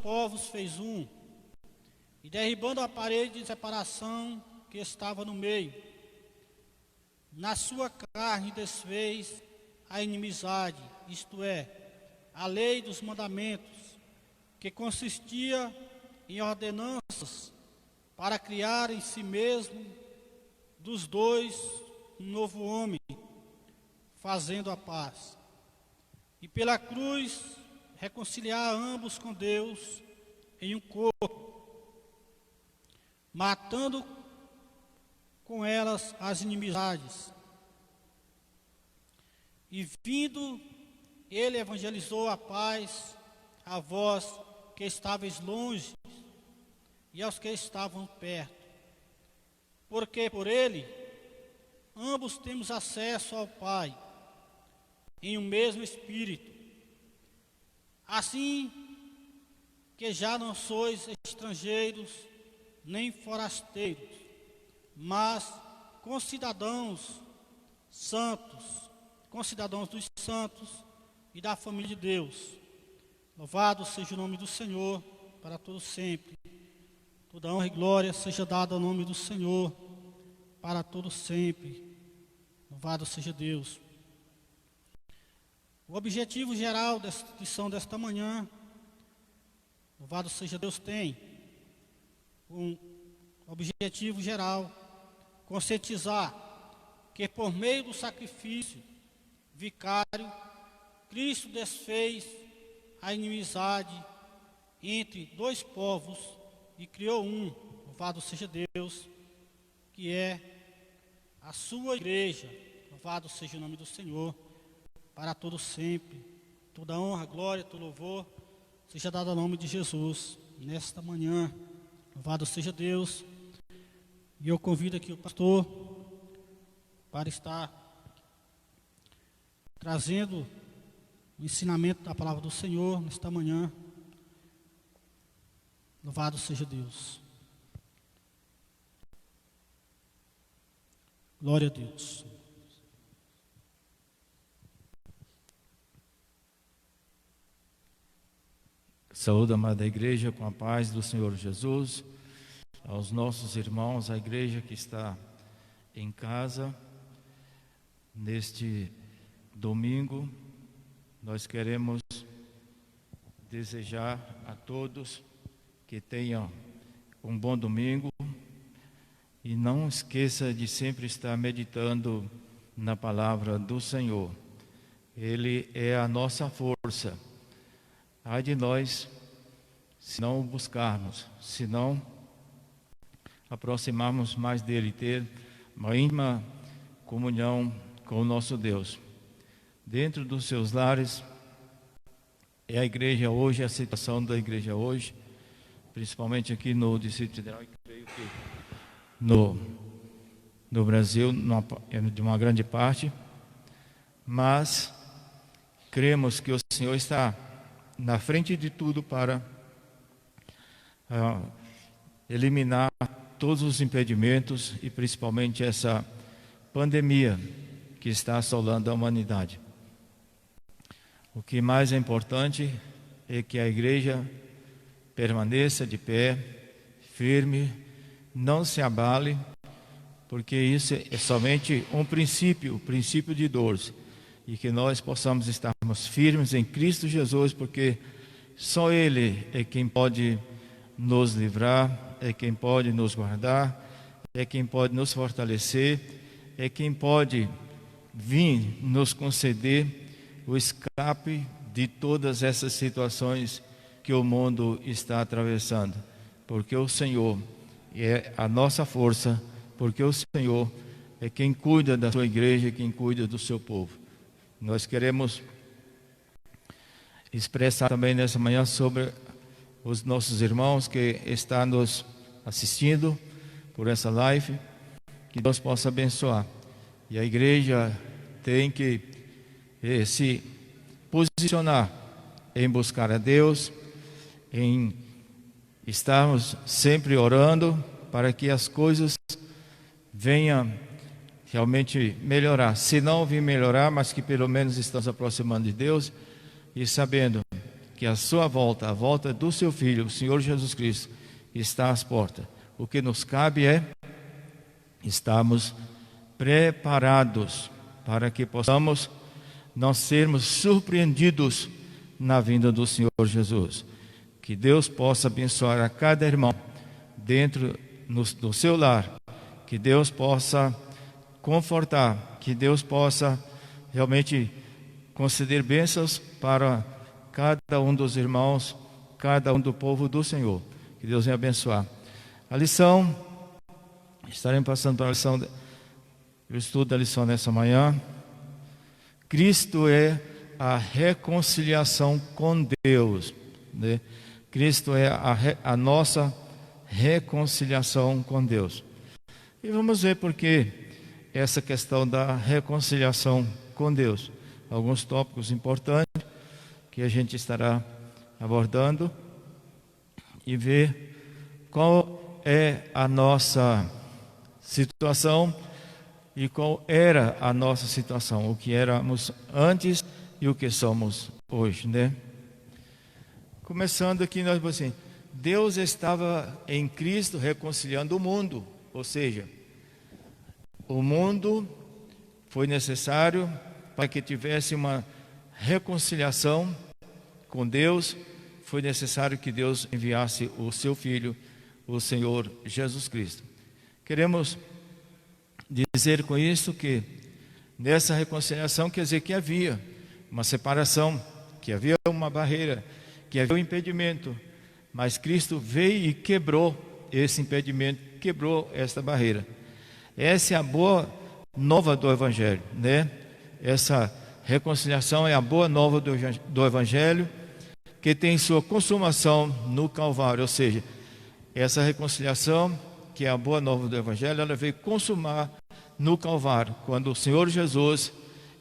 povos fez um, e derribando a parede de separação que estava no meio, na sua carne desfez a inimizade, isto é, a lei dos mandamentos, que consistia em ordenanças para criar em si mesmo dos dois um novo homem, fazendo a paz, e pela cruz reconciliar ambos com Deus em um corpo, matando com elas as inimizades. E vindo, ele evangelizou a paz a vós que estáveis longe e aos que estavam perto, porque por ele ambos temos acesso ao Pai em um mesmo Espírito. Assim que já não sois estrangeiros nem forasteiros, mas concidadãos santos, concidadãos dos santos e da família de Deus. Louvado seja o nome do Senhor para todos sempre. Toda honra e glória seja dada ao nome do Senhor para todos sempre. Louvado seja Deus. O objetivo geral desta lição desta manhã, louvado seja Deus, tem um objetivo geral: conscientizar que por meio do sacrifício vicário, Cristo desfez a inimizade entre dois povos e criou um, louvado seja Deus, que é a sua igreja. Louvado seja o nome do Senhor para todos sempre. Toda honra, glória, todo louvor seja dado ao nome de Jesus nesta manhã. Louvado seja Deus. E eu convido aqui o pastor para estar trazendo o ensinamento da palavra do Senhor nesta manhã. Louvado seja Deus. Glória a Deus. Saúde, amada igreja, com a paz do Senhor Jesus, aos nossos irmãos, a igreja que está em casa. Neste domingo, nós queremos desejar a todos que tenham um bom domingo e não esqueça de sempre estar meditando na palavra do Senhor. Ele é a nossa força. Ai de nós, se não o buscarmos, se não aproximarmos mais dele, ter uma íntima comunhão com o nosso Deus. Dentro dos seus lares, é a igreja hoje, a situação da igreja hoje, principalmente aqui no Distrito Federal, e creio que no Brasil, de uma grande parte, mas cremos que o Senhor está na frente de tudo para eliminar todos os impedimentos e principalmente essa pandemia que está assolando a humanidade. O que mais é importante é que a igreja permaneça de pé, firme, não se abale, porque isso é somente um princípio de dores, e que nós possamos estarmos firmes em Cristo Jesus, porque só Ele é quem pode nos livrar, é quem pode nos guardar, é quem pode nos fortalecer, é quem pode vir nos conceder o escape de todas essas situações que o mundo está atravessando, porque o Senhor é a nossa força, porque o Senhor é quem cuida da sua igreja, quem cuida do seu povo. Nós queremos expressar também nessa manhã sobre os nossos irmãos que estão nos assistindo por essa live, que Deus possa abençoar. E a igreja tem que se posicionar em buscar a Deus, em estarmos sempre orando para que as coisas venham realmente melhorar. Se não vir melhorar, mas que pelo menos estamos aproximando de Deus e sabendo que a sua volta, a volta do seu Filho, o Senhor Jesus Cristo, está às portas. O que nos cabe é estarmos preparados para que possamos não sermos surpreendidos na vinda do Senhor Jesus. Que Deus possa abençoar a cada irmão dentro do seu lar, que Deus possa confortar, que Deus possa realmente conceder bênçãos para cada um dos irmãos, cada um do povo do Senhor. Que Deus venha abençoar. A lição, estaremos passando para a lição, o estudo da lição nessa manhã. Cristo é a reconciliação com Deus, né? Cristo é a nossa reconciliação com Deus. E vamos ver por que essa questão da reconciliação com Deus. Alguns tópicos importantes que a gente estará abordando e ver qual é a nossa situação e qual era a nossa situação, o que éramos antes e o que somos hoje, né? Começando aqui, nós vamos assim, Deus estava em Cristo reconciliando o mundo, ou seja, o mundo foi necessário para que tivesse uma reconciliação com Deus, foi necessário que Deus enviasse o seu Filho, o Senhor Jesus Cristo. Queremos dizer com isso que nessa reconciliação quer dizer que havia uma separação, que havia uma barreira, que havia um impedimento, mas Cristo veio e quebrou esse impedimento, quebrou esta barreira. Essa é a boa nova do Evangelho, né? Essa reconciliação é a boa nova do Evangelho, que tem sua consumação no Calvário, ou seja, essa reconciliação, que é a boa nova do Evangelho, ela veio consumar no Calvário, quando o Senhor Jesus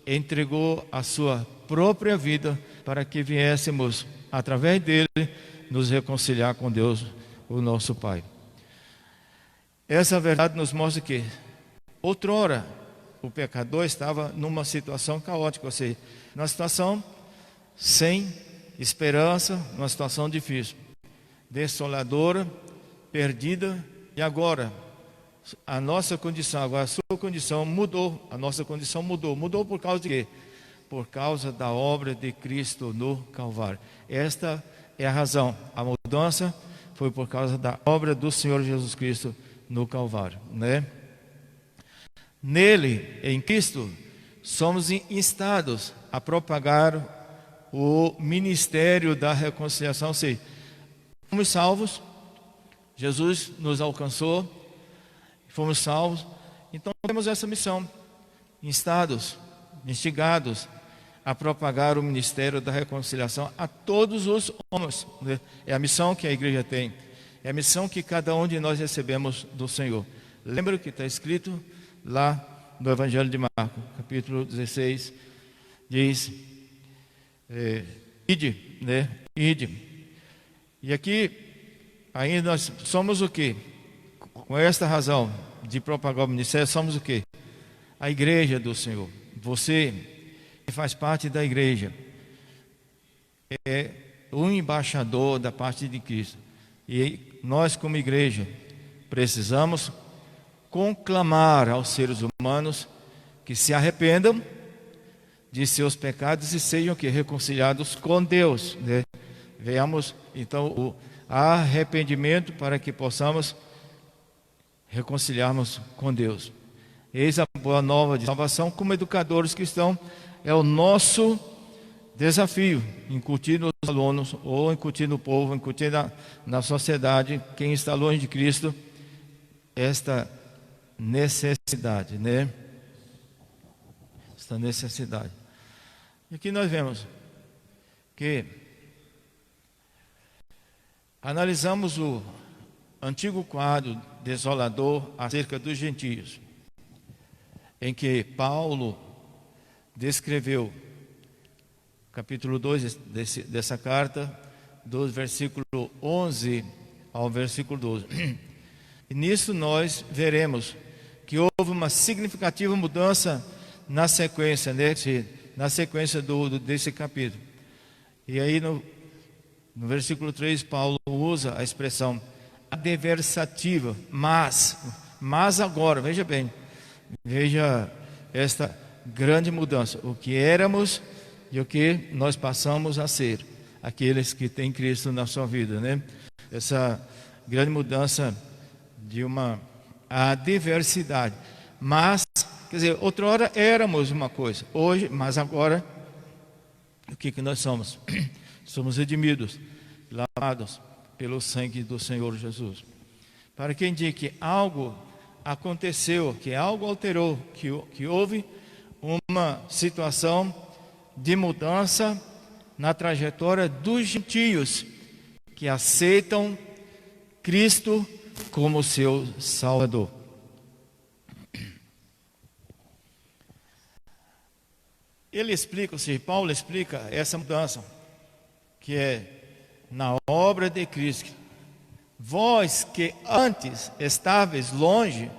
entregou a sua própria vida para que viéssemos, através dele, nos reconciliar com Deus, o nosso Pai. Essa verdade nos mostra que, outrora, o pecador estava numa situação caótica, ou seja, numa situação sem esperança, numa situação difícil, desoladora, perdida, e agora a nossa condição, agora a sua condição mudou, a nossa condição mudou por causa de quê? Por causa da obra de Cristo no Calvário. Esta é a razão, a mudança foi por causa da obra do Senhor Jesus Cristo no Calvário, né? Nele, em Cristo, somos instados a propagar o ministério da reconciliação, ou seja, fomos salvos, Jesus nos alcançou, fomos salvos, então temos essa missão, instados, instigados a propagar o ministério da reconciliação a todos os homens, né? É a missão que a igreja tem, é a missão que cada um de nós recebemos do Senhor. Lembra que está escrito lá no Evangelho de Marcos, capítulo 16, diz, ide, né? Ide. E aqui, ainda nós somos o quê? Com esta razão de propagar o ministério, somos o quê? A igreja do Senhor. Você que faz parte da igreja é um embaixador da parte de Cristo. E nós, como igreja, precisamos conclamar aos seres humanos que se arrependam de seus pecados e sejam que reconciliados com Deus, né? Veamos então o arrependimento para que possamos reconciliarmos com Deus. Eis a boa nova de salvação. Como educadores cristãos, é o nosso desafio incutir nos alunos, ou incutir no povo, incutir na sociedade, quem está longe de Cristo, esta necessidade, né? Esta necessidade. E aqui nós vemos que analisamos o antigo quadro desolador acerca dos gentios, em que Paulo descreveu, capítulo 2 dessa carta, do versículo 11 ao versículo 12. E nisso nós veremos que houve uma significativa mudança na sequência, né? Na sequência desse capítulo. E aí No versículo 3, Paulo usa a expressão adversativa, mas agora, veja bem, veja esta grande mudança, o que éramos e o que nós passamos a ser, aqueles que têm Cristo na sua vida, né? Essa grande mudança de uma adversidade, mas, quer dizer, outrora éramos uma coisa, hoje, mas agora, o que nós somos? Somos redimidos, lavados pelo sangue do Senhor Jesus. Para quem diz que algo aconteceu, que algo alterou, que houve uma situação de mudança na trajetória dos gentios que aceitam Cristo como seu Salvador. Ele explica, ou seja, Paulo explica essa mudança, que é na obra de Cristo. Vós que antes estáveis longe,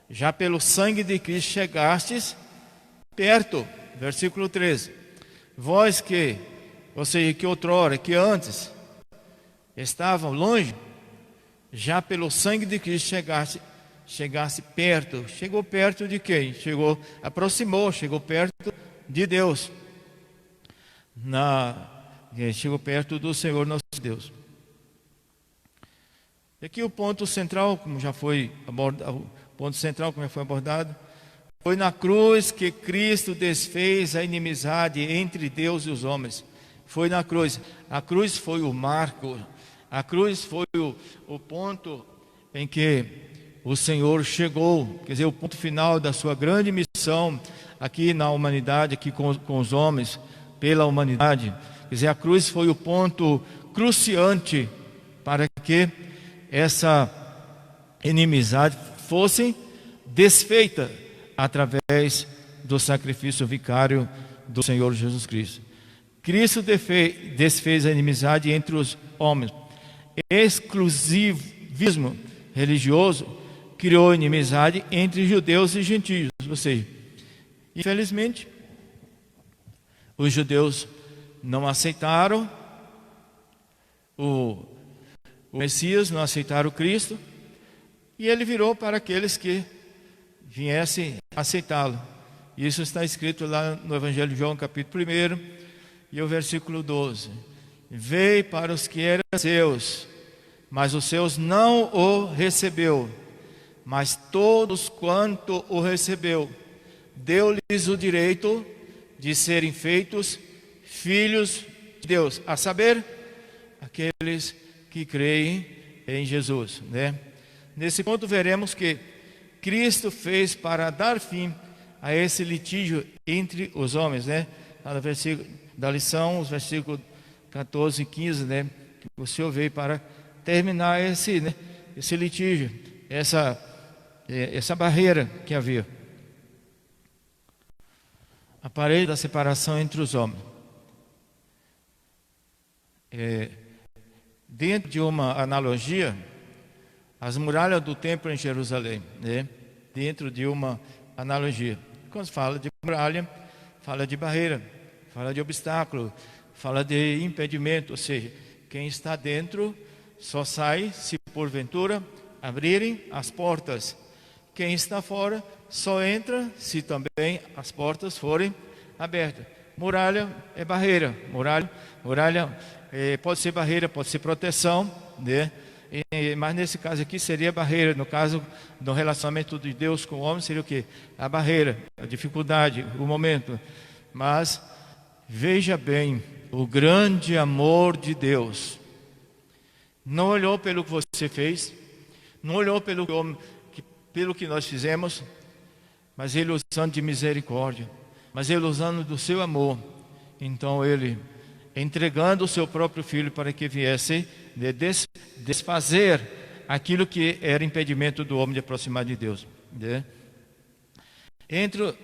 já pelo sangue de Cristo chegastes perto. Versículo 13. Vós que, ou seja, que outrora, que antes estavam longe, já pelo sangue de Cristo chegasse perto. Chegou perto de quem? Chegou perto de Deus. Chegou perto do Senhor nosso Deus. E aqui o ponto central, como já foi abordado, foi na cruz que Cristo desfez a inimizade entre Deus e os homens. Foi na cruz. A cruz foi o marco. A cruz foi o ponto em que o Senhor chegou. Quer dizer, o ponto final da sua grande missão aqui na humanidade, aqui com os homens, pela humanidade. Quer dizer, a cruz foi o ponto cruciante para que essa inimizade fosse desfeita através do sacrifício vicário do Senhor Jesus Cristo. Cristo desfez a inimizade entre os homens. Exclusivismo religioso criou inimizade entre judeus e gentios. Ou seja, infelizmente, os judeus não aceitaram o Messias, não aceitaram Cristo, e ele virou para aqueles que viessem aceitá-lo. Isso está escrito lá no Evangelho de João, capítulo 1, e o versículo 12. Veio para os que eram seus, mas os seus não o recebeu. Mas todos quanto o recebeu, deu-lhes o direito de serem feitos filhos de Deus, a saber, aqueles que creem em Jesus, né? Nesse ponto veremos que Cristo fez para dar fim a esse litígio entre os homens, né? No versículo da lição, os versículos 14 e 15, né? O Senhor veio para terminar esse litígio, essa barreira que havia. A parede da separação entre os homens. Dentro de uma analogia, as muralhas do templo em Jerusalém, né? Dentro de uma analogia. Quando se fala de muralha, fala de barreira, fala de obstáculo, fala de impedimento, ou seja, quem está dentro só sai se porventura abrirem as portas. Quem está fora só entra se também as portas forem abertas. Muralha é barreira. Muralha pode ser barreira, pode ser proteção, né? Mas nesse caso aqui seria barreira. No caso do relacionamento de Deus com o homem, seria o quê? A barreira, a dificuldade, o momento. Mas veja bem, o grande amor de Deus não olhou pelo que você fez, não olhou pelo que nós fizemos, mas Ele usando de misericórdia, mas Ele usando do seu amor. Então Ele entregando o seu próprio Filho para que viesse desfazer aquilo que era impedimento do homem de aproximar de Deus, né? Entre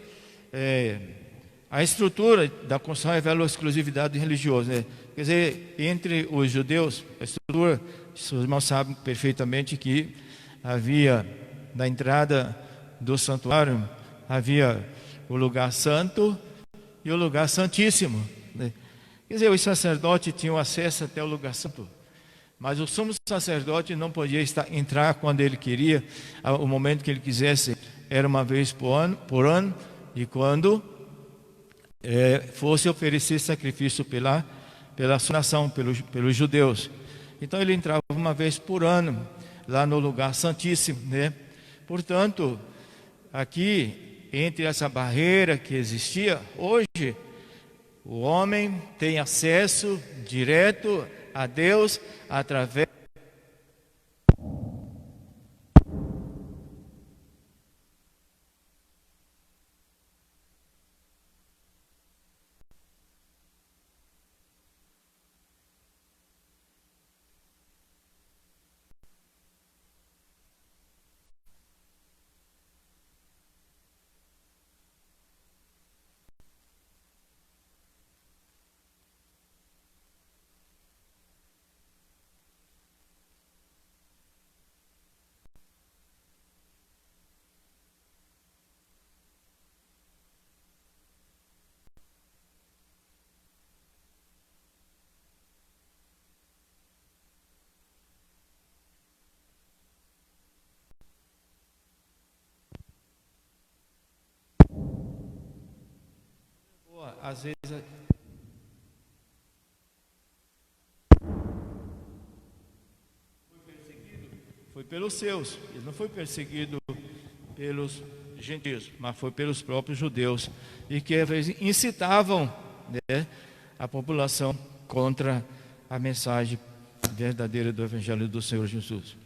a estrutura da construção revela a exclusividade religiosa, né? Quer dizer, entre os judeus, a estrutura, os irmãos sabem perfeitamente que havia na entrada do santuário, havia o lugar santo e o lugar santíssimo, né? Quer dizer, os sacerdotes tinham acesso até o lugar santo, mas o sumo sacerdote não podia entrar quando ele queria, o momento que ele quisesse, era uma vez por ano, e quando fosse oferecer sacrifício pela sua nação, pelos judeus. Então ele entrava uma vez por ano, lá no lugar santíssimo, né? Portanto, aqui, entre essa barreira que existia, hoje, o homem tem acesso direto a Deus através às vezes foi pelos seus, ele não foi perseguido pelos gentios, mas foi pelos próprios judeus, e que às vezes incitavam, né, a população contra a mensagem verdadeira do Evangelho do Senhor Jesus.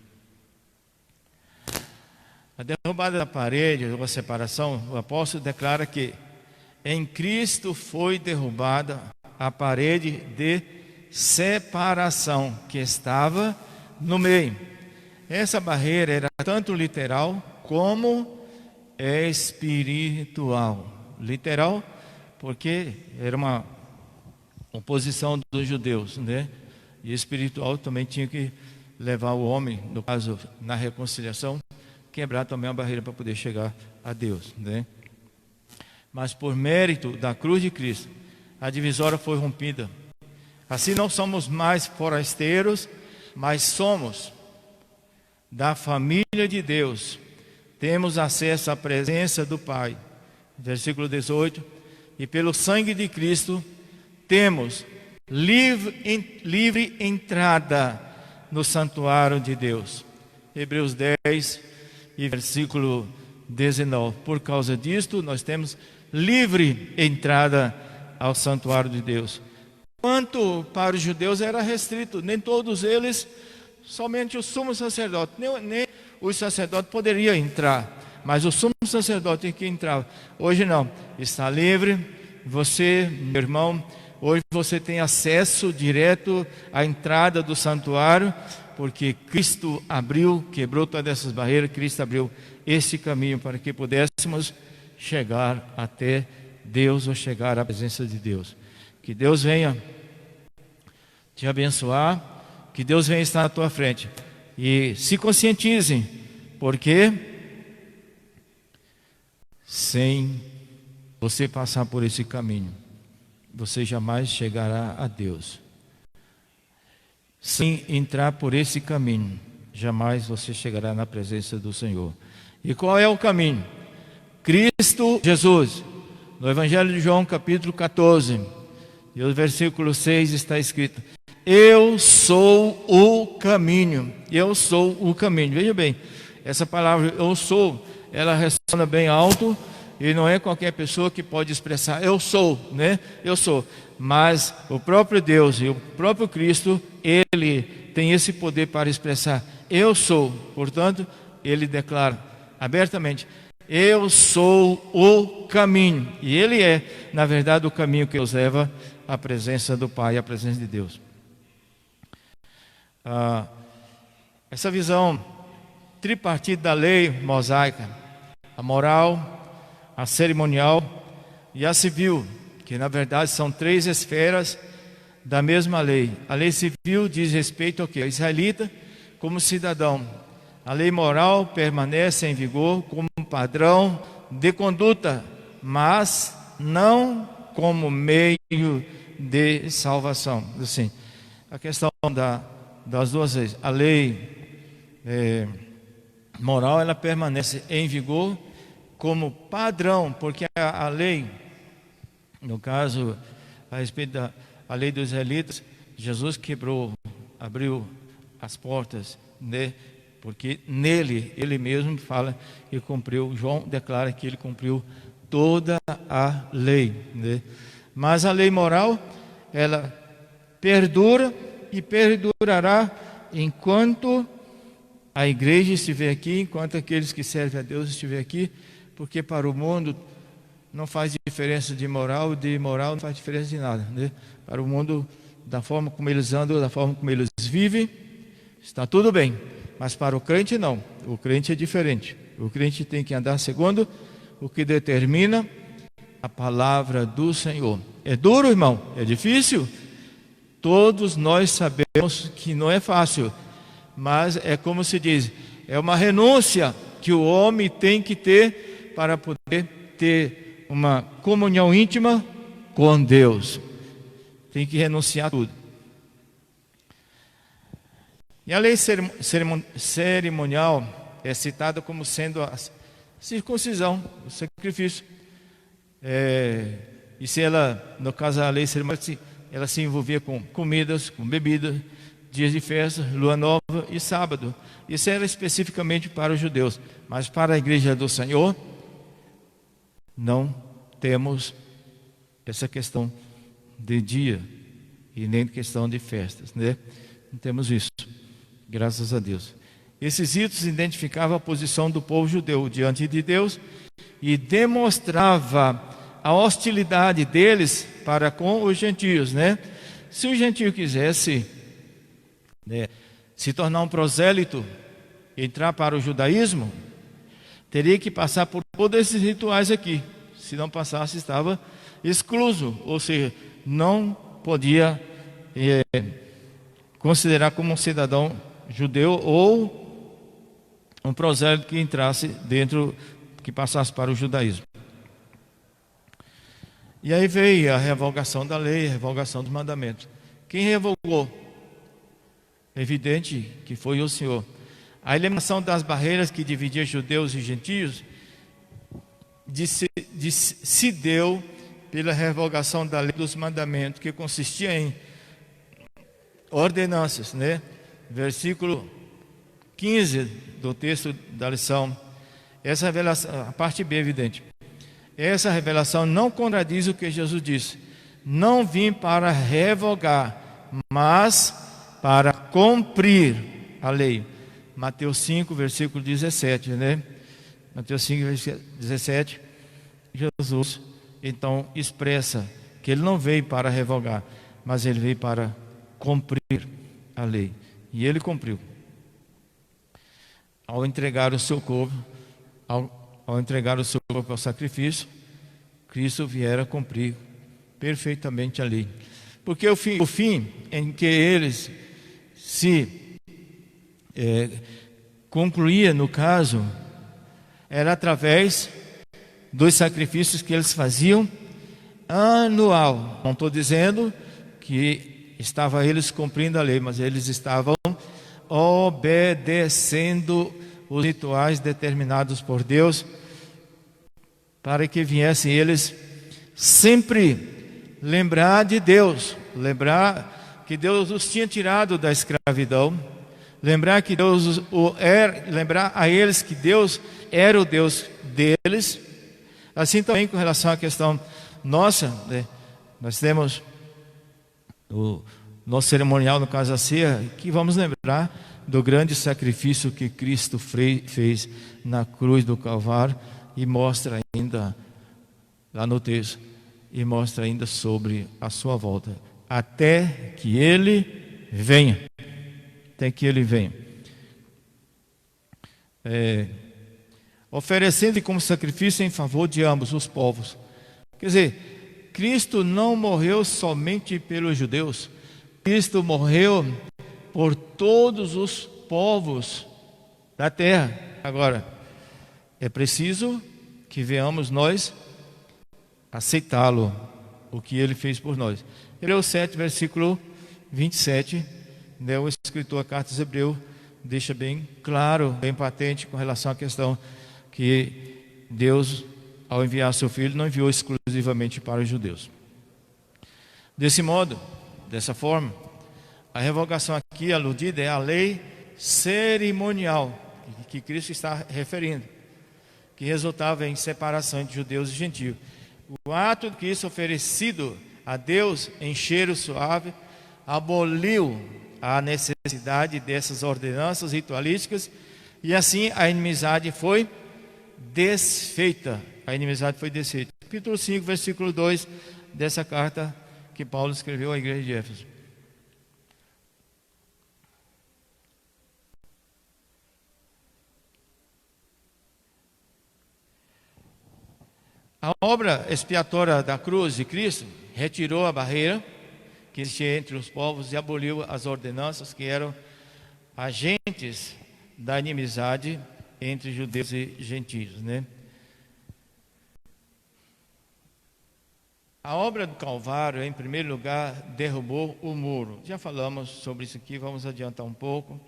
A derrubada da parede, ou a separação, o apóstolo declara que em Cristo foi derrubada a parede de separação que estava no meio. Essa barreira era tanto literal como espiritual. Literal, porque era uma oposição dos judeus, né? E espiritual também tinha que levar o homem, no caso, na reconciliação, quebrar também a barreira para poder chegar a Deus, né? Mas por mérito da cruz de Cristo, a divisória foi rompida. Assim não somos mais forasteiros, mas somos da família de Deus. Temos acesso à presença do Pai. Versículo 18. E pelo sangue de Cristo, temos livre entrada no santuário de Deus. Hebreus 10 e versículo 19. Por causa disto, nós temos livre entrada ao santuário de Deus. Quanto para os judeus era restrito, nem todos eles, somente o sumo sacerdote, nem os sacerdotes poderiam entrar, mas o sumo sacerdote que entrava. Hoje não, está livre. Você, meu irmão, hoje você tem acesso direto à entrada do santuário, porque Cristo abriu, quebrou todas essas barreiras, Cristo abriu esse caminho para que pudéssemos chegar até Deus, ou chegar à presença de Deus. Que Deus venha te abençoar, que Deus venha estar na tua frente, e se conscientize, porque sem você passar por esse caminho, você jamais chegará a Deus. Sem entrar por esse caminho, jamais você chegará na presença do Senhor. E qual é o caminho? Cristo Jesus. No Evangelho de João, capítulo 14, e o versículo 6 está escrito: eu sou o caminho. Eu sou o caminho. Veja bem, essa palavra eu sou, ela ressona bem alto, e não é qualquer pessoa que pode expressar eu sou, né? Eu sou. Mas o próprio Deus e o próprio Cristo, Ele tem esse poder para expressar eu sou. Portanto, Ele declara abertamente: eu sou o caminho. E Ele é, na verdade, o caminho que nos leva à presença do Pai, à presença de Deus. Essa visão tripartite da lei mosaica, a moral, a cerimonial e a civil, que na verdade são três esferas da mesma lei. A lei civil diz respeito ao que? Ao israelita como cidadão. A lei moral permanece em vigor como um padrão de conduta, mas não como meio de salvação. Assim, a questão das duas leis, a lei moral, ela permanece em vigor como padrão, porque a lei, no caso, a respeito da lei dos israelitas, Jesus abriu as portas, né? Porque nele, ele mesmo fala que cumpriu, João declara que ele cumpriu toda a lei, né? Mas a lei moral, ela perdura e perdurará enquanto a igreja estiver aqui, enquanto aqueles que servem a Deus estiver aqui, porque para o mundo não faz diferença de moral não faz diferença de nada, né? Para o mundo, da forma como eles andam, da forma como eles vivem, está tudo bem. Mas para o crente não, o crente é diferente. O crente tem que andar segundo o que determina a palavra do Senhor. É duro, irmão? É difícil? Todos nós sabemos que não é fácil, mas é como se diz, é uma renúncia que o homem tem que ter para poder ter uma comunhão íntima com Deus. Tem que renunciar a tudo. E a lei cerimonial é citada como sendo a circuncisão, o sacrifício. E se ela, no caso a lei cerimonial, ela se envolvia com comidas, com bebidas, dias de festa, lua nova e sábado. Isso era especificamente para os judeus. Mas para a igreja do Senhor, não temos essa questão de dia e nem questão de festas, né? Não temos isso. Graças a Deus. Esses ritos identificavam a posição do povo judeu diante de Deus e demonstrava a hostilidade deles para com os gentios, né? Se o gentio quisesse, né, se tornar um prosélito, entrar para o judaísmo, teria que passar por todos esses rituais aqui. Se não passasse, estava excluso, ou seja, não podia considerar como um cidadão judeu ou um prosélito que entrasse dentro, que passasse para o judaísmo. E aí veio a revogação da lei, a revogação dos mandamentos. Quem revogou? É evidente que foi o Senhor. A eliminação das barreiras que dividiam judeus e gentios se deu pela revogação da lei dos mandamentos, que consistia em ordenanças, né? Versículo 15 do texto da lição. Essa revelação, a parte B, evidente. Essa revelação não contradiz o que Jesus disse. Não vim para revogar, mas para cumprir a lei. Mateus 5, versículo 17, né? Mateus 5, versículo 17. Jesus, então, expressa que ele não veio para revogar, mas ele veio para cumprir a lei. E ele cumpriu. Ao entregar o seu corpo, ao entregar o seu corpo ao sacrifício, Cristo viera cumprir perfeitamente a lei. Porque o fim em que eles se concluía, no caso, era através dos sacrifícios que eles faziam anual. Não estou dizendo que estava eles cumprindo a lei, mas eles estavam obedecendo os rituais determinados por Deus, para que viessem eles sempre lembrar de Deus, lembrar que Deus os tinha tirado da escravidão, lembrar que lembrar a eles que Deus era o Deus deles. Assim também com relação à questão nossa, né? Nós temos o nosso cerimonial, no caso a ceia, que vamos lembrar do grande sacrifício que Cristo fez na cruz do Calvário, e mostra ainda, lá no texto, e mostra ainda sobre a sua volta, até que Ele venha, oferecendo como sacrifício em favor de ambos os povos. Quer dizer, Cristo não morreu somente pelos judeus, Cristo morreu por todos os povos da terra. Agora, é preciso que venhamos nós aceitá-lo o que Ele fez por nós. Hebreus 7, versículo 27, né, o escritor da carta aos Hebreus deixa bem claro, bem patente com relação à questão que Deus, ao enviar seu Filho, não enviou exclusivamente para os judeus. Desse modo, dessa forma, a revogação aqui aludida é a lei cerimonial que Cristo está referindo, que resultava em separação entre judeus e gentios. O ato de Cristo oferecido a Deus em cheiro suave aboliu a necessidade dessas ordenanças ritualísticas e assim a inimizade foi desfeita. A inimizade foi desfeita. Capítulo 5, versículo 2 dessa carta que Paulo escreveu à igreja de Éfeso. A obra expiatória da cruz de Cristo retirou a barreira que existia entre os povos e aboliu as ordenanças que eram agentes da inimizade entre judeus e gentios, né? A obra do Calvário, em primeiro lugar, derrubou o muro. Já falamos sobre isso aqui, vamos adiantar um pouco.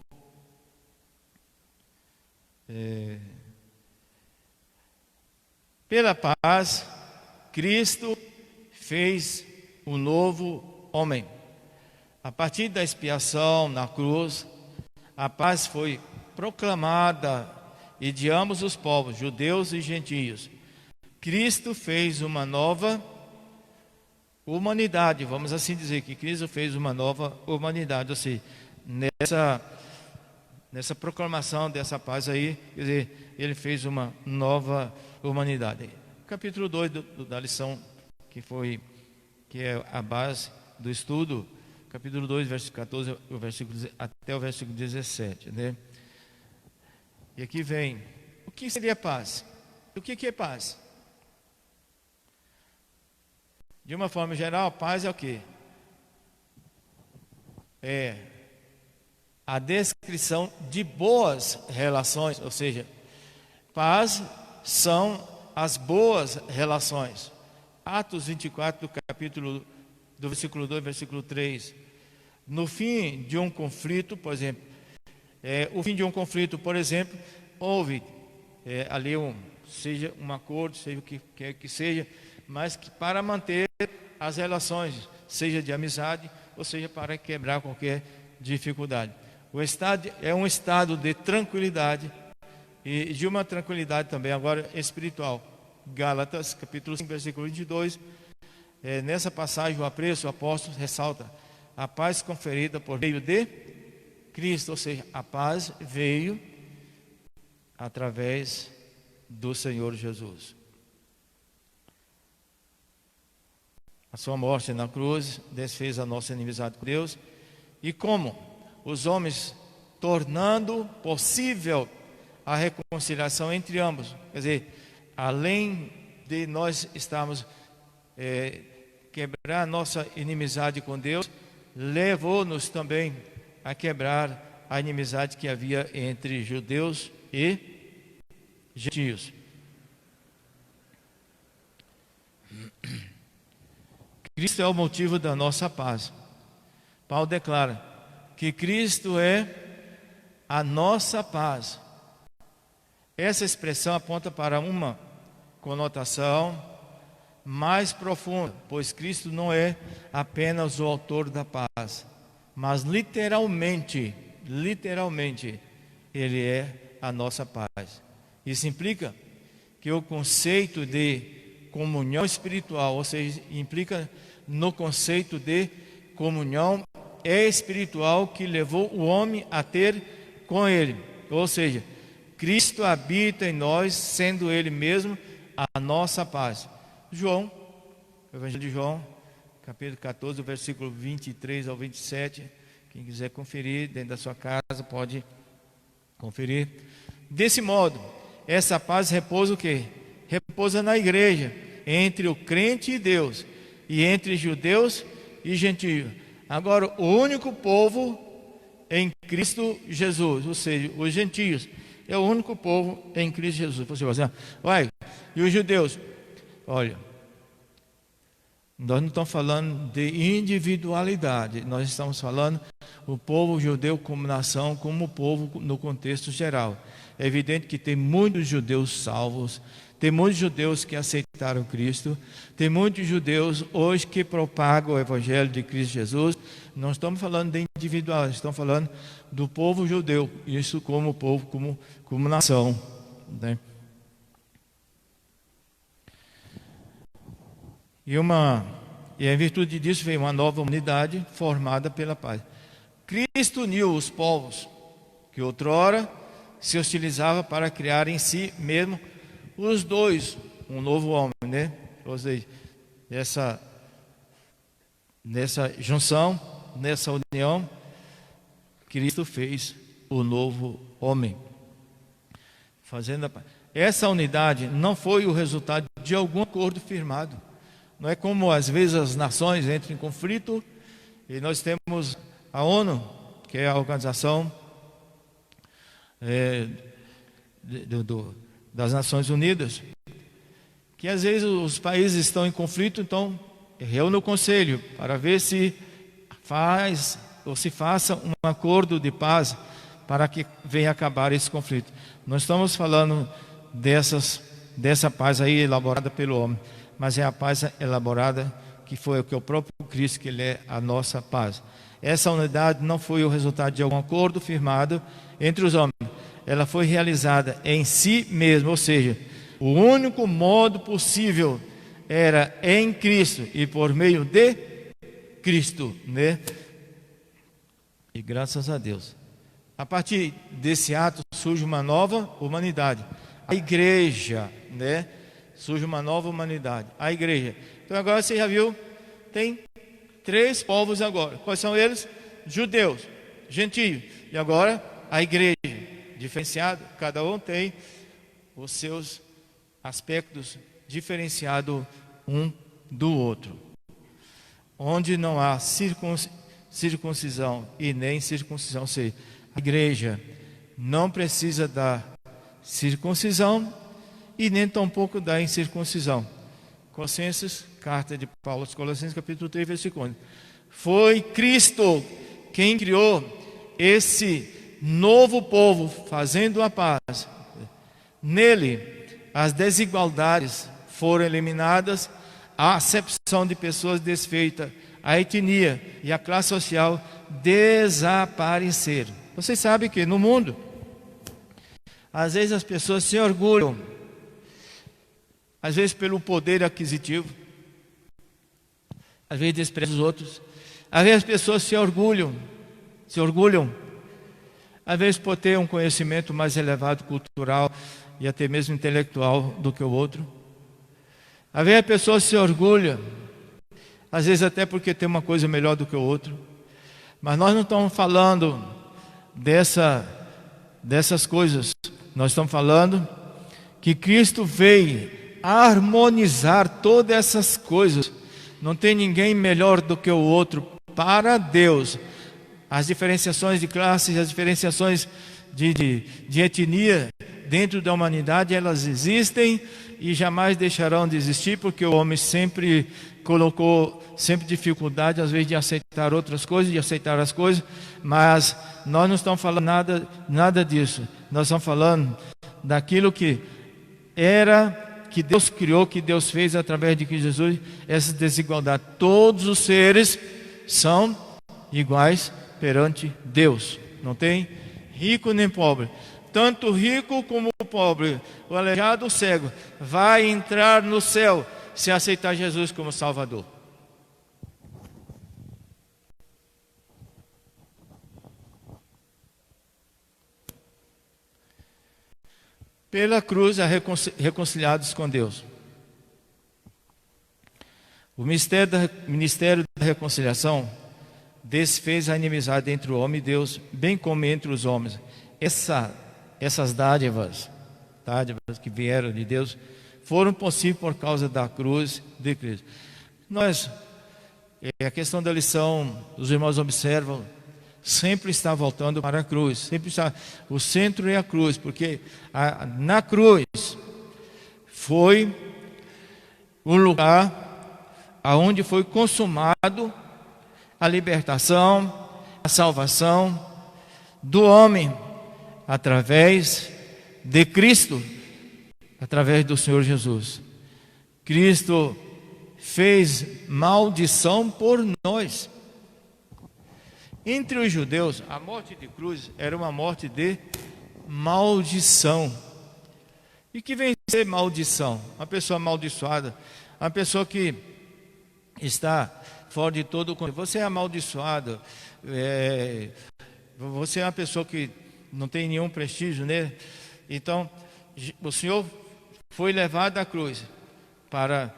Pela paz, Cristo fez um novo homem. A partir da expiação na cruz, a paz foi proclamada e de ambos os povos, judeus e gentios. Cristo fez uma nova humanidade, vamos assim dizer, que Cristo fez uma nova humanidade. Ou seja, nessa proclamação dessa paz aí, quer dizer, ele fez uma nova humanidade. Capítulo 2 da lição que é a base do estudo, capítulo 2, versículo 14 até o versículo 17, né? E aqui vem, o que seria paz? O que é paz? De uma forma geral, paz é o quê? É a descrição de boas relações, ou seja, paz são as boas relações. Atos 24, do versículo 2, versículo 3. No fim de um conflito, por exemplo, houve ali seja um acordo, seja o que quer que seja, mas que para manter as relações, seja de amizade, ou seja para quebrar qualquer dificuldade. O estado é um estado de tranquilidade e de uma tranquilidade também agora espiritual. Gálatas, capítulo 5, versículo 22. Nessa passagem, o apóstolo ressalta a paz conferida por meio de Cristo, ou seja, a paz veio através do Senhor Jesus. A sua morte na cruz desfez a nossa inimizade com Deus. E como os homens, tornando possível a reconciliação entre ambos, quer dizer, além de nós estarmos quebrar nossa inimizade com Deus, levou-nos também a quebrar a inimizade que havia entre judeus e gentios. Cristo é o motivo da nossa paz. Paulo declara que Cristo é a nossa paz. Essa expressão aponta para uma conotação mais profunda, pois Cristo não é apenas o autor da paz, mas literalmente, Ele é a nossa paz. Isso implica que o conceito de comunhão espiritual, ou seja, implica no conceito de comunhão espiritual que levou o homem a ter com Ele. Ou seja, Cristo habita em nós, sendo Ele mesmo a nossa paz. João, Evangelho de João, capítulo 14, versículo 23 ao 27. Quem quiser conferir dentro da sua casa, pode conferir. Desse modo, essa paz repousa o quê? Repousa na igreja, entre o crente e Deus, e entre judeus e gentios. Agora, o único povo em Cristo Jesus, ou seja, os gentios, é o único povo em Cristo Jesus. Você vai dizer, e os judeus? Olha, Nós não estamos falando de individualidade, nós estamos falando o povo judeu como nação, como povo no contexto geral. É evidente que tem muitos judeus salvos, tem muitos judeus que aceitaram Cristo, tem muitos judeus hoje que propagam o Evangelho de Cristo Jesus. Não estamos falando de individual, estamos falando do povo judeu, isso como povo, como nação, né? E em virtude disso veio uma nova humanidade formada pela paz. Cristo uniu os povos que outrora se hostilizavam para criar em si mesmo os dois, um novo homem, né? Ou seja, nessa junção, nessa união, Cristo fez o novo homem, fazendo a paz. Essa unidade não foi o resultado de algum acordo firmado. Não é como às vezes as nações entram em conflito e nós temos a ONU, que é a organização das Nações Unidas, que às vezes os países estão em conflito, então reúne o conselho para ver se faz ou se faça um acordo de paz para que venha acabar esse conflito. Nós estamos falando dessa paz aí elaborada pelo homem, mas é a paz elaborada que foi o próprio Cristo, que Ele é a nossa paz. Essa unidade não foi o resultado de algum acordo firmado entre os homens. Ela foi realizada em si mesmo, ou seja, o único modo possível era em Cristo e por meio de Cristo, né? E graças a Deus, a partir desse ato surge uma nova humanidade, a igreja, né? Surge uma nova humanidade, a igreja. Então agora você já viu, tem 3 povos agora. Quais são eles? Judeus, gentios, e agora a igreja, diferenciada. Cada um tem os seus aspectos diferenciados um do outro. Onde não há circuncisão e nem circuncisão, ou seja, a igreja não precisa da circuncisão e nem tampouco da incircuncisão. Colossenses, carta de Paulo aos Colossenses, capítulo 3, versículo 11. Foi Cristo quem criou esse novo povo, fazendo a paz. Nele, as desigualdades foram eliminadas, a acepção de pessoas desfeita, a etnia e a classe social desapareceram. Vocês sabem que no mundo, às vezes as pessoas se orgulham, às vezes pelo poder aquisitivo, às vezes desprezam os outros, às vezes as pessoas se orgulham, às vezes por ter um conhecimento mais elevado, cultural e até mesmo intelectual do que o outro. Às vezes a pessoa se orgulha, às vezes até porque tem uma coisa melhor do que o outro. Mas nós não estamos falando dessas coisas. Nós estamos falando que Cristo veio harmonizar todas essas coisas. Não tem ninguém melhor do que o outro para Deus. As diferenciações de classes, as diferenciações de etnia dentro da humanidade, elas existem e jamais deixarão de existir, porque o homem sempre colocou dificuldade, às vezes, de aceitar outras coisas, de aceitar as coisas, mas nós não estamos falando nada disso. Nós estamos falando daquilo que Deus criou, que Deus fez através de Cristo Jesus, essa desigualdade. Todos os seres são iguais perante Deus, não tem rico nem pobre. Tanto o rico como o pobre, o aleijado, o cego, vai entrar no céu se aceitar Jesus como Salvador. Pela cruz, reconciliados com Deus. O ministério da reconciliação desfez a inimizade entre o homem e Deus, bem como entre os homens. Essas dádivas que vieram de Deus foram possíveis por causa da cruz de Cristo. A questão da lição, os irmãos observam, sempre está voltando para a cruz, sempre está, o centro é a cruz, porque na cruz foi o lugar aonde foi consumado a libertação, a salvação do homem através de Cristo, através do Senhor Jesus. Cristo fez maldição por nós. Entre os judeus, a morte de cruz era uma morte de maldição. E que vem ser maldição? Uma pessoa amaldiçoada, uma pessoa que está fora de todo o controle. Você é amaldiçoado, você é uma pessoa que não tem nenhum prestígio, né? Então, o Senhor foi levado à cruz para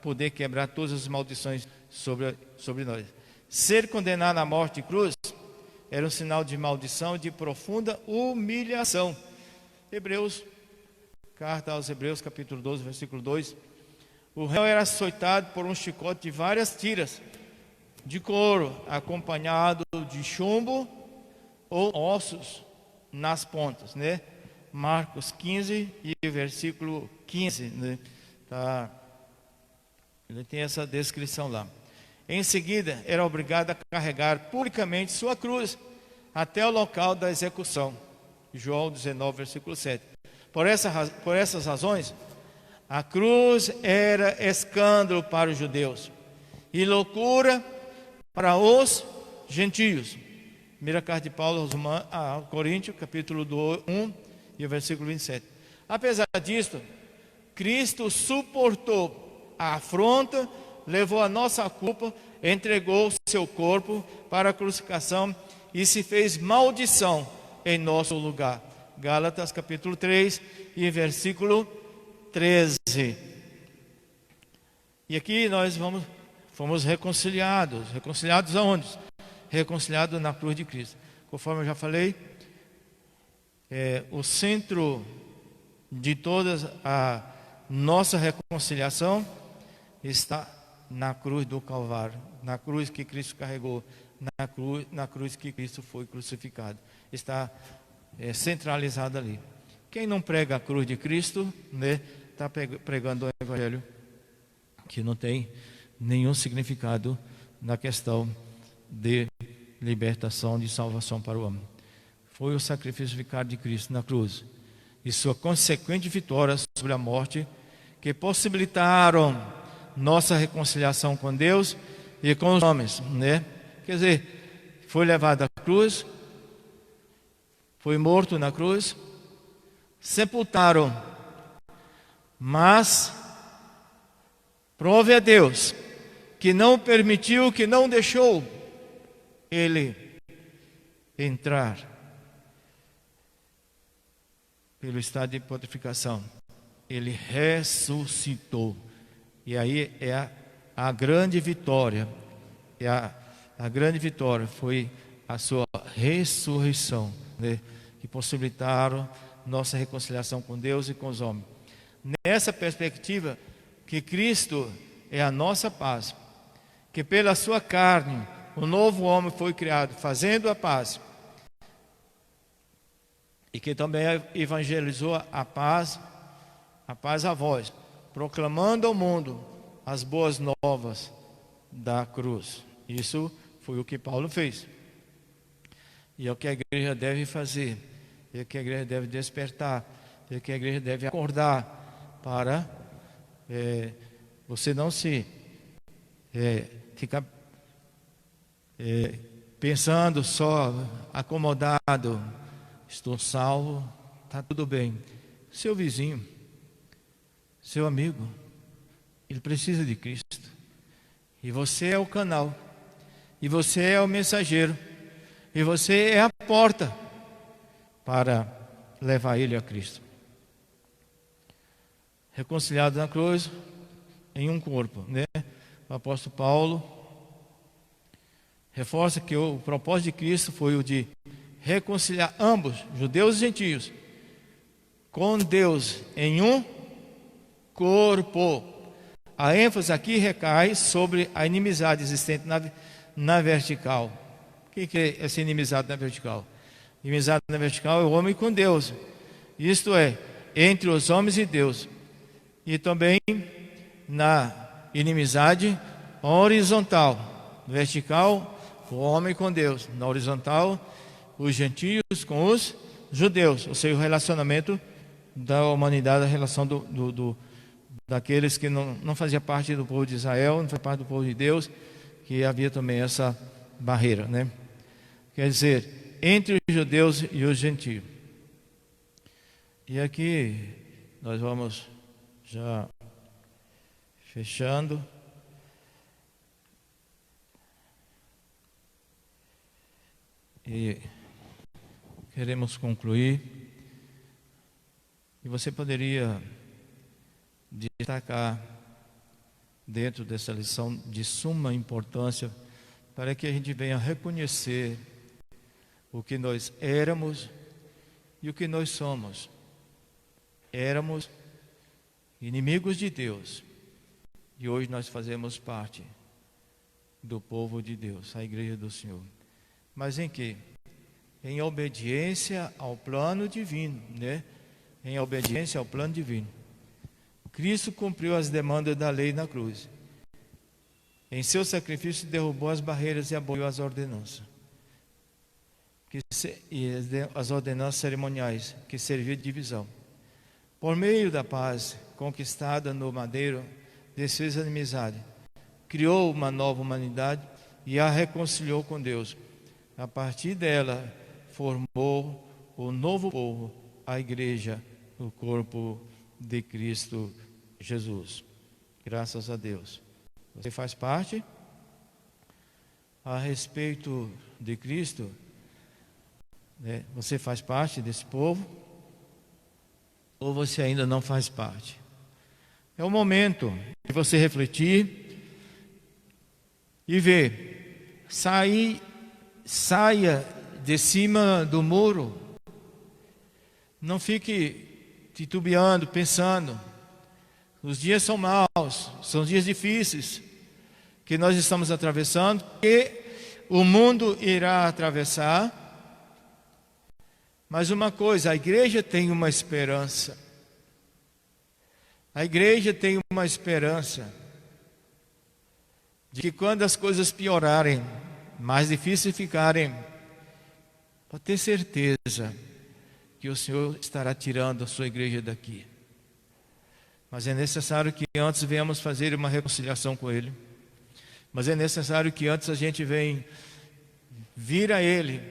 poder quebrar todas as maldições sobre nós. Ser condenado à morte de cruz era um sinal de maldição e de profunda humilhação. Carta aos Hebreus, capítulo 12, versículo 2. O réu era açoitado por um chicote de várias tiras de couro, acompanhado de chumbo ou ossos nas pontas, né? Marcos 15 e versículo 15, né? Ele tem essa descrição lá. Em seguida, era obrigado a carregar publicamente sua cruz até o local da execução. João 19, versículo 7. Por essas razões, a cruz era escândalo para os judeus e loucura para os gentios. Primeira carta de Paulo aos Coríntios, capítulo 1 e o versículo 27. Apesar disto, Cristo suportou a afronta, levou a nossa culpa, entregou seu corpo para a crucificação e se fez maldição em nosso lugar. Gálatas capítulo 3 e versículo 13. E aqui nós fomos reconciliados. Reconciliados aonde? Reconciliados na cruz de Cristo. Conforme eu já falei, o centro de toda a nossa reconciliação está na cruz do Calvário, na cruz que Cristo carregou, na cruz que Cristo foi crucificado. Está centralizado ali. Quem não prega a cruz de Cristo, né, está pregando o evangelho que não tem nenhum significado na questão de libertação, de salvação para o homem. Foi o sacrifício vicário de Cristo na cruz e sua consequente vitória sobre a morte que possibilitaram nossa reconciliação com Deus e com os homens, né? Quer dizer, foi levado à cruz, foi morto na cruz, sepultaram, mas prove a Deus que não permitiu, que não deixou ele entrar pelo estado de putrefação. Ele ressuscitou. E aí é a grande vitória. A grande vitória foi a sua ressurreição, né, que possibilitaram nossa reconciliação com Deus e com os homens. Nessa perspectiva, que Cristo é a nossa paz, que pela sua carne o novo homem foi criado, fazendo a paz, e que também evangelizou a paz a vós, proclamando ao mundo as boas novas da cruz. Isso foi o que Paulo fez. E é o que a igreja deve fazer, é o que a igreja deve despertar, é o que a igreja deve acordar para você não se ficar pensando só acomodado. Estou salvo, está tudo bem. Seu vizinho, seu amigo, ele precisa de Cristo. E você é o canal, e você é o mensageiro, e você é a porta para levar ele a Cristo. Reconciliado na cruz, em um corpo, né? O apóstolo Paulo reforça que o propósito de Cristo foi o de reconciliar ambos, judeus e gentios, com Deus em um corpo. A ênfase aqui recai sobre a inimizade existente na vertical. O que é essa inimizade na vertical? Inimizade na vertical é o homem com Deus, isto é, entre os homens e Deus. E também na inimizade horizontal. Vertical, o homem com Deus. Na horizontal, os gentios com os judeus. Ou seja, o relacionamento da humanidade, a relação daqueles que não faziam parte do povo de Israel, não fazia parte do povo de Deus, que havia também essa barreira, né? Quer dizer, entre os judeus e os gentios. E aqui nós vamos já fechando. E queremos concluir. E você poderia destacar dentro dessa lição de suma importância para que a gente venha reconhecer o que nós éramos e o que nós somos. Éramos inimigos de Deus e hoje nós fazemos parte do povo de Deus, a igreja do Senhor. Mas em que? Em obediência ao plano divino, né? Em obediência ao plano divino. Cristo cumpriu as demandas da lei na cruz. Em seu sacrifício derrubou as barreiras e aboliu as ordenanças. As ordenanças cerimoniais que serviam de divisão. Por meio da paz conquistada no madeiro, desfez a inimizade, criou uma nova humanidade e a reconciliou com Deus. A partir dela, formou o novo povo, a igreja, o corpo de Cristo Jesus. Graças a Deus. Você faz parte? A respeito de Cristo, né? Você faz parte desse povo? Ou você ainda não faz parte? É o momento de você refletir e ver. Saia de cima do muro. Não fique titubeando, pensando. Os dias são maus, são dias difíceis que nós estamos atravessando, que o mundo irá atravessar. Mas uma coisa, a igreja tem uma esperança. A igreja tem uma esperança de que quando as coisas piorarem, mais difíceis ficarem, pode ter certeza que o Senhor estará tirando a sua igreja daqui. Mas é necessário que antes venhamos fazer uma reconciliação com Ele. Mas é necessário que antes a gente venha vir a Ele,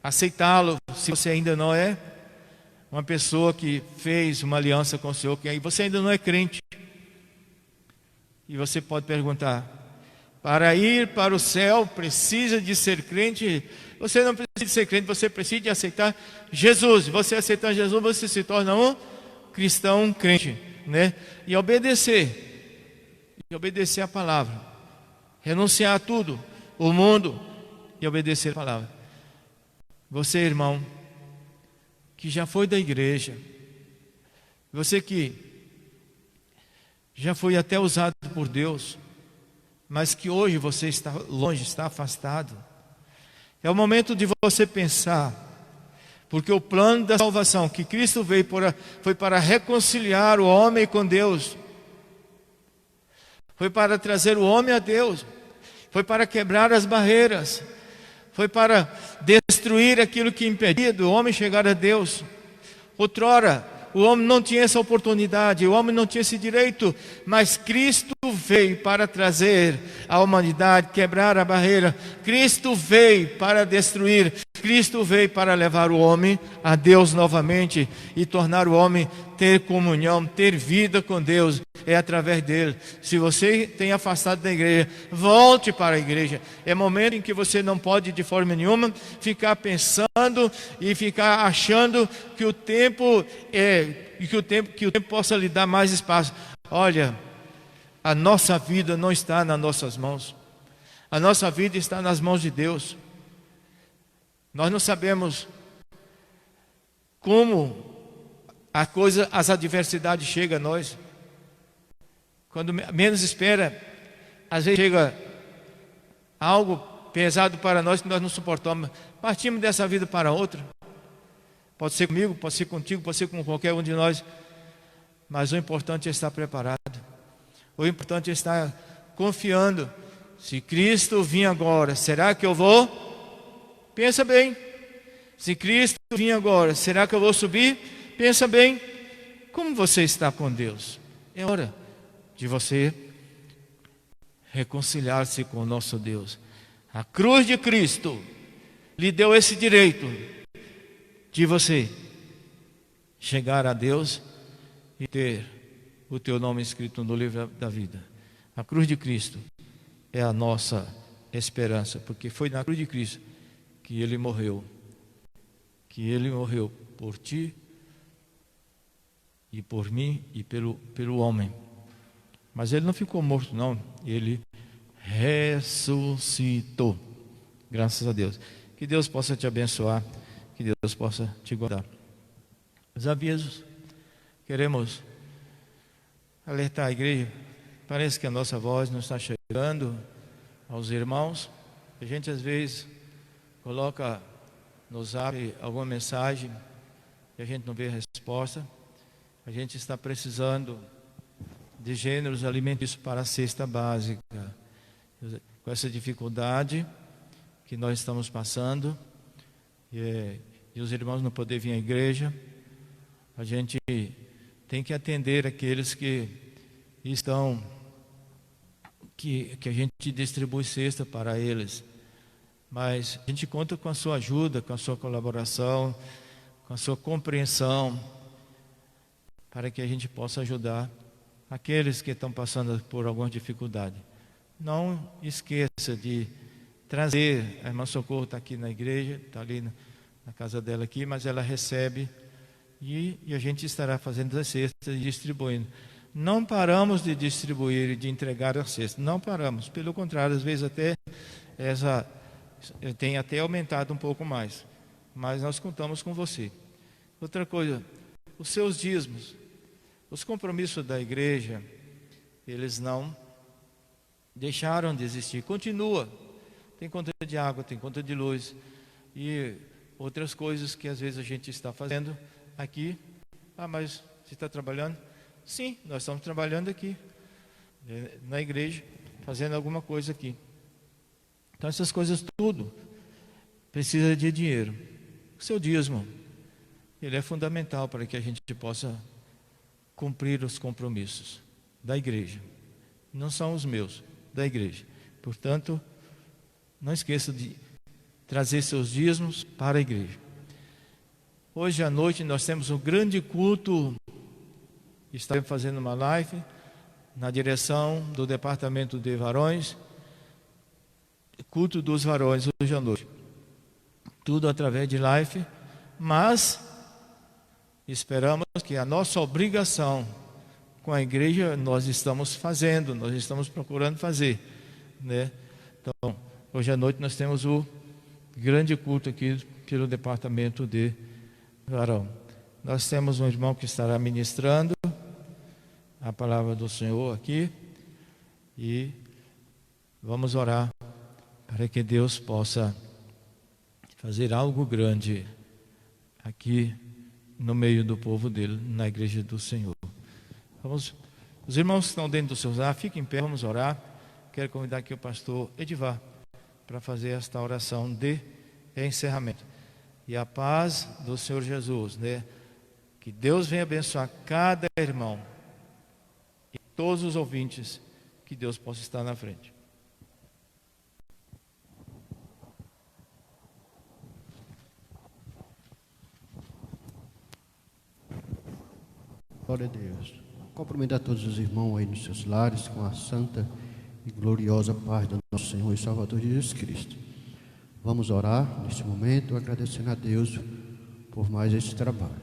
aceitá-lo, se você ainda não é uma pessoa que fez uma aliança com o Senhor, que aí você ainda não é crente. E você pode perguntar: para ir para o céu precisa de ser crente? Você não precisa de ser crente, você precisa de aceitar Jesus. Você aceitar Jesus, você se torna um cristão crente, né? E obedecer a palavra, renunciar a tudo, o mundo, e obedecer a palavra. Você, irmão, que já foi da igreja, você que já foi até usado por Deus, mas que hoje você está longe, está afastado, é o momento de você pensar, porque o plano da salvação que Cristo veio foi para reconciliar o homem com Deus, foi para trazer o homem a Deus, foi para quebrar as barreiras, foi para destruir aquilo que impedia do homem chegar a Deus. Outrora, o homem não tinha essa oportunidade, o homem não tinha esse direito, mas Cristo veio para trazer a humanidade, quebrar a barreira. Cristo veio para destruir, Cristo veio para levar o homem a Deus novamente e tornar o homem ter comunhão, ter vida com Deus, é através dele. Se você tem afastado da igreja, volte para a igreja. É momento em que você não pode de forma nenhuma ficar pensando e ficar achando que o tempo possa lhe dar mais espaço. Olha, a nossa vida não está nas nossas mãos. A nossa vida está nas mãos de Deus. Nós não sabemos como as adversidades chegam a nós. Quando menos espera, às vezes chega algo pesado para nós que nós não suportamos. Partimos dessa vida para outra. Pode ser comigo, pode ser contigo, pode ser com qualquer um de nós. Mas o importante é estar preparado. O importante é estar confiando. Se Cristo vir agora, será que eu vou? Pensa bem. Se Cristo vir agora, será que eu vou subir? Pensa bem. Como você está com Deus? É hora de você reconciliar-se com o nosso Deus. A cruz de Cristo lhe deu esse direito de você chegar a Deus e ter o teu nome escrito no livro da vida. A cruz de Cristo é a nossa esperança, porque foi na cruz de Cristo que Ele morreu. Que Ele morreu por ti e por mim e pelo homem. Mas Ele não ficou morto, não. Ele ressuscitou. Graças a Deus. Que Deus possa te abençoar. Que Deus possa te guardar. Os avisos. Queremos alertar a igreja. Parece que a nossa voz não está chegando aos irmãos. A gente às vezes coloca no zap alguma mensagem e a gente não vê a resposta. A gente está precisando de gêneros alimentícios para a cesta básica. Com essa dificuldade que nós estamos passando e os irmãos não poderem vir à igreja, a gente tem que atender aqueles que estão, que a gente distribui cesta para eles. Mas a gente conta com a sua ajuda, com a sua colaboração, com a sua compreensão, para que a gente possa ajudar aqueles que estão passando por alguma dificuldade. Não esqueça de trazer, a irmã Socorro está aqui na igreja, está ali na casa dela aqui, mas ela recebe e a gente estará fazendo as cestas e distribuindo. Não paramos de distribuir e de entregar as cestas, não paramos, pelo contrário, às vezes até tem até aumentado um pouco mais, mas nós contamos com você. Outra coisa, os seus dízimos, os compromissos da igreja, eles não deixaram de existir, continua. Tem conta de água, tem conta de luz e outras coisas que às vezes a gente está fazendo aqui. Mas você está trabalhando? Sim, nós estamos trabalhando aqui na igreja, fazendo alguma coisa aqui. Então essas coisas tudo precisa de dinheiro. O seu dízimo, ele é fundamental para que a gente possa cumprir os compromissos da igreja. Não são os meus, da igreja. Portanto, não esqueça de trazer seus dízimos para a igreja. Hoje à noite nós temos um grande culto. Estamos fazendo uma live na direção do departamento de varões. Culto dos varões hoje à noite. Tudo através de live. Mas esperamos que a nossa obrigação com a igreja nós estamos fazendo, nós estamos procurando fazer, né? Então, hoje à noite nós temos o grande culto aqui pelo departamento de varão. Nós temos um irmão que estará ministrando a palavra do Senhor aqui e vamos orar para que Deus possa fazer algo grande aqui no meio do povo dele, na igreja do Senhor. Os irmãos que estão dentro do seu lar, fiquem em pé, vamos orar. Quero convidar aqui o pastor Edivar para fazer esta oração de encerramento. E a paz do Senhor Jesus, né? Que Deus venha abençoar cada irmão e todos os ouvintes, que Deus possa estar na frente. Glória a Deus. Cumprimento a todos os irmãos aí nos seus lares com a santa e gloriosa paz do nosso Senhor e Salvador Jesus Cristo. Vamos orar neste momento, agradecendo a Deus por mais este trabalho.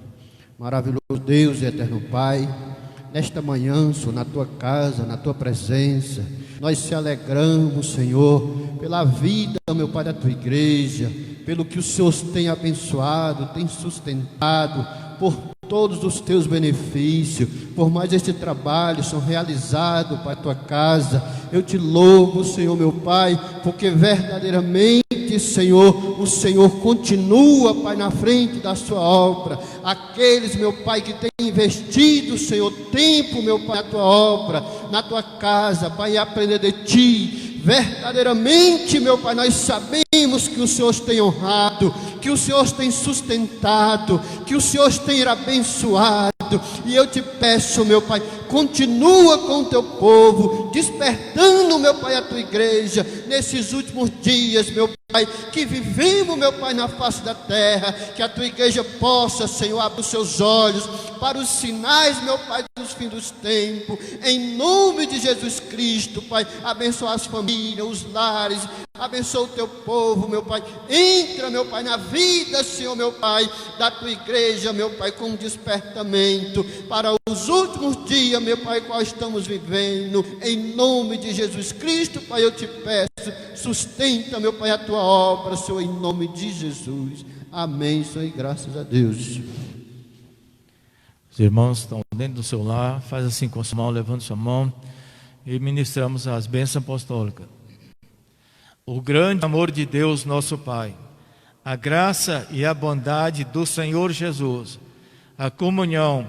Maravilhoso Deus e eterno Pai, nesta manhã, Senhor, na tua casa, na tua presença, nós se alegramos, Senhor, pela vida, meu Pai, da tua igreja, pelo que o Senhor tem abençoado, tem sustentado, por todos os teus benefícios, por mais este trabalho são realizado para a tua casa. Eu te louvo, Senhor meu Pai, porque verdadeiramente que, Senhor, o Senhor continua, Pai, na frente da sua obra. Aqueles, meu Pai, que têm investido, Senhor, tempo, meu Pai, na tua obra, na tua casa, Pai, a aprender de Ti. Verdadeiramente, meu Pai, nós sabemos que o Senhor os tem honrado, que o Senhor os tem sustentado, que o Senhor os tem abençoado. E eu te peço, meu Pai, continua com o teu povo, despertando, meu Pai, a tua igreja, nesses últimos dias, meu Pai, que vivemos, meu Pai, na face da terra, que a tua igreja possa, Senhor, abrir os seus olhos para os sinais, meu Pai, dos fins dos tempos, em nome de Jesus Cristo, Pai, abençoa as famílias, os lares, abençoa o teu povo, meu Pai, entra, meu Pai, na vida, Senhor, meu Pai, da tua igreja, meu Pai, com despertamento, para os últimos dias, meu Pai, qual estamos vivendo, em nome de Jesus Cristo, Pai, eu te peço, sustenta, meu Pai, a tua obra, Senhor, em nome de Jesus, amém, Senhor, e graças a Deus. Os irmãos estão dentro do seu lar, faz assim com a sua mão, levando sua mão, e ministramos as bênçãos apostólicas. O grande amor de Deus, nosso Pai, a graça e a bondade do Senhor Jesus, a comunhão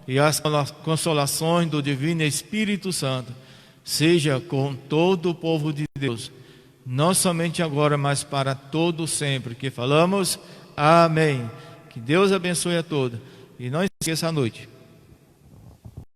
e as consolações do Divino Espírito Santo, seja com todo o povo de Deus, não somente agora, mas para todo sempre, que falamos, amém. Que Deus abençoe a todos, e não esqueça a noite.